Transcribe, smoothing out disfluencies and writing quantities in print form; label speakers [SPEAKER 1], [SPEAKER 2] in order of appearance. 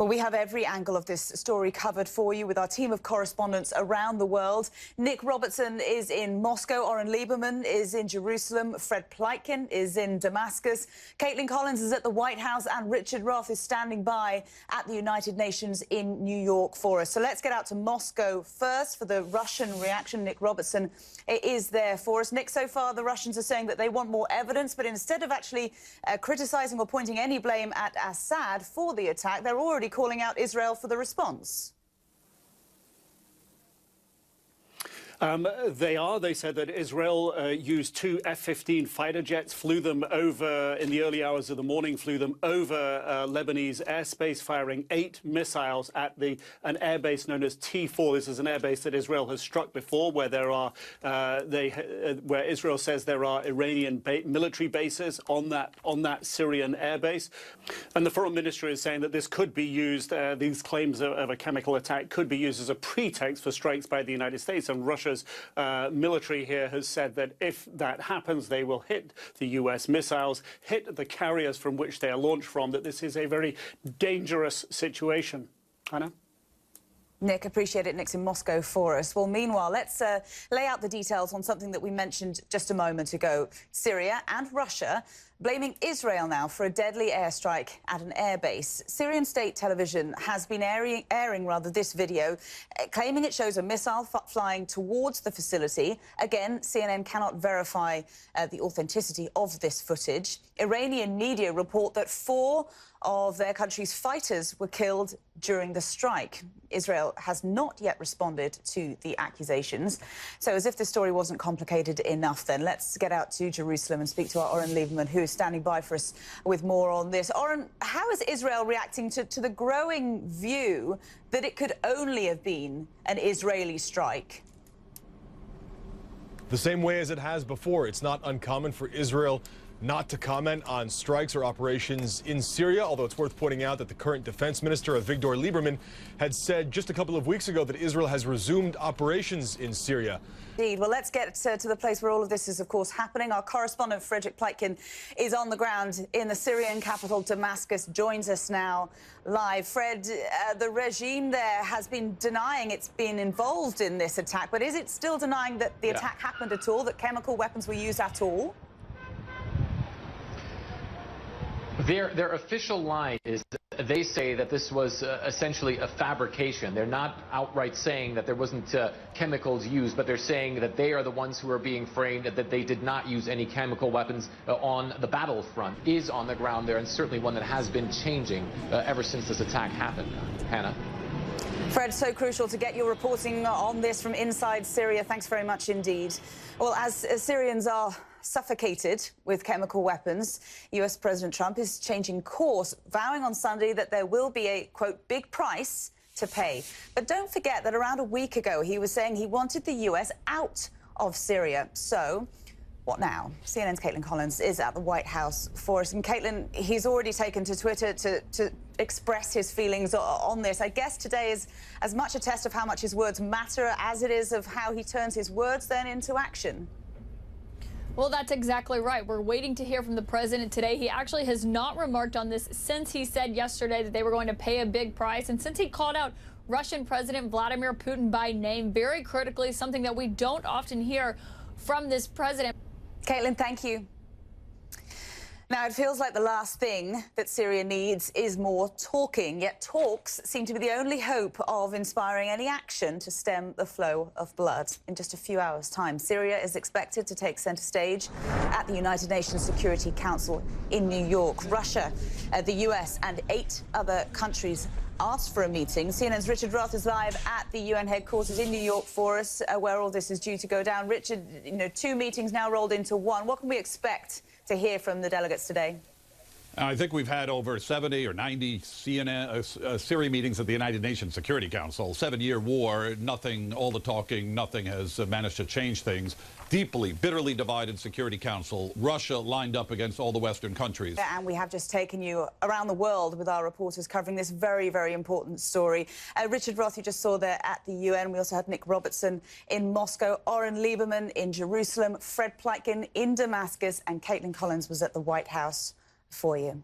[SPEAKER 1] Well, we have every angle of this story covered for you with our team of correspondents around the world. Nick Robertson is in Moscow, Oren Lieberman is in Jerusalem, Fred Pleitgen is in Damascus, Caitlin Collins is at the White House, and Richard Roth is standing by at the United Nations in New York for us. So let's get out to Moscow first for the Russian reaction. Nick Robertson is there for us. Nick, so far the Russians are saying that they want more evidence, but instead of actually criticising or pointing any blame at Assad for the attack, they're already calling out Israel for the response.
[SPEAKER 2] They said that Israel used two F-15 fighter jets, flew them over in the early hours of the morning, flew them over Lebanese airspace, firing 8 missiles at an airbase known as T4. This is an airbase that Israel has struck before, where there are where Israel says there are Iranian military bases on that Syrian airbase. And the Foreign Ministry is saying that this could be used, these claims of a chemical attack could be used as a pretext for strikes by the United States. And Russia's military here has said that if that happens, they will hit the U.S. missiles, hit the carriers from which they are launched from, that this is a very dangerous situation. Hannah?
[SPEAKER 1] Nick, appreciate it. Nick's in Moscow for us. Well, meanwhile, let's lay out the details on something that we mentioned just a moment ago. Syria and Russia blaming Israel now for a deadly airstrike at an airbase. Syrian state television has been airing this video, claiming it shows a missile flying towards the facility. Again, CNN cannot verify the authenticity of this footage. Iranian media report that 4 of their country's fighters were killed during the strike. Israel has not yet responded to the accusations. So as if this story wasn't complicated enough, then let's get out to Jerusalem and speak to our Oren Lieberman, who is standing by for us with more on this. Oren, how is Israel reacting to the growing view that it could only have been an Israeli strike?
[SPEAKER 3] The same way as it has before. It's not uncommon for Israel not to comment on strikes or operations in Syria, although it's worth pointing out that the current defense minister, Avigdor Lieberman, had said just a couple of weeks ago that Israel has resumed operations in Syria.
[SPEAKER 1] Indeed. Well, let's get to the place where all of this is, of course, happening. Our correspondent, Frederick Pleitgen, is on the ground in the Syrian capital, Damascus, joins us now live. Fred, the regime there has been denying it's been involved in this attack, but is it still denying that the attack happened at all, that chemical weapons were used at all?
[SPEAKER 4] Their official line is they say that this was essentially a fabrication. They're not outright saying that there wasn't chemicals used, but they're saying that they are the ones who are being framed, that they did not use any chemical weapons on the battlefront, is on the ground there, and certainly one that has been changing ever since this attack happened. Hannah?
[SPEAKER 1] Fred, so crucial to get your reporting on this from inside Syria. Thanks very much indeed. Well, as Syrians are suffocated with chemical weapons, US President Trump is changing course, vowing on Sunday that there will be a, quote, big price to pay. But don't forget that around a week ago, he was saying he wanted the US out of Syria. So what now? CNN's Caitlin Collins is at the White House for us. And Caitlin, he's already taken to Twitter to express his feelings on this. I guess today is as much a test of how much his words matter as it is of how he turns his words then into action.
[SPEAKER 5] Well, that's exactly right. We're waiting to hear from the president today. He actually has not remarked on this since he said yesterday that they were going to pay a big price. And since he called out Russian President Vladimir Putin by name very critically, something that we don't often hear from this president.
[SPEAKER 1] Caitlin, thank you. Now, it feels like the last thing that Syria needs is more talking, yet talks seem to be the only hope of inspiring any action to stem the flow of blood. In just a few hours' time, Syria is expected to take centre stage at the United Nations Security Council in New York. Russia, the US and 8 other countries asked for a meeting. CNN's Richard Roth is live at the UN headquarters in New York for us, where all this is due to go down. Richard, 2 meetings now rolled into one. What can we expect to hear from the delegates today?
[SPEAKER 6] I think we've had over 70 or 90 Syria meetings at the United Nations Security Council. 7-year war, nothing, all the talking, nothing has managed to change things. Deeply, bitterly divided Security Council. Russia lined up against all the Western countries.
[SPEAKER 1] And we have just taken you around the world with our reporters covering this very, very important story. Richard Roth, you just saw there at the UN. We also had Nick Robertson in Moscow, Oren Lieberman in Jerusalem, Fred Pleitgen in Damascus, and Caitlin Collins was at the White House for you.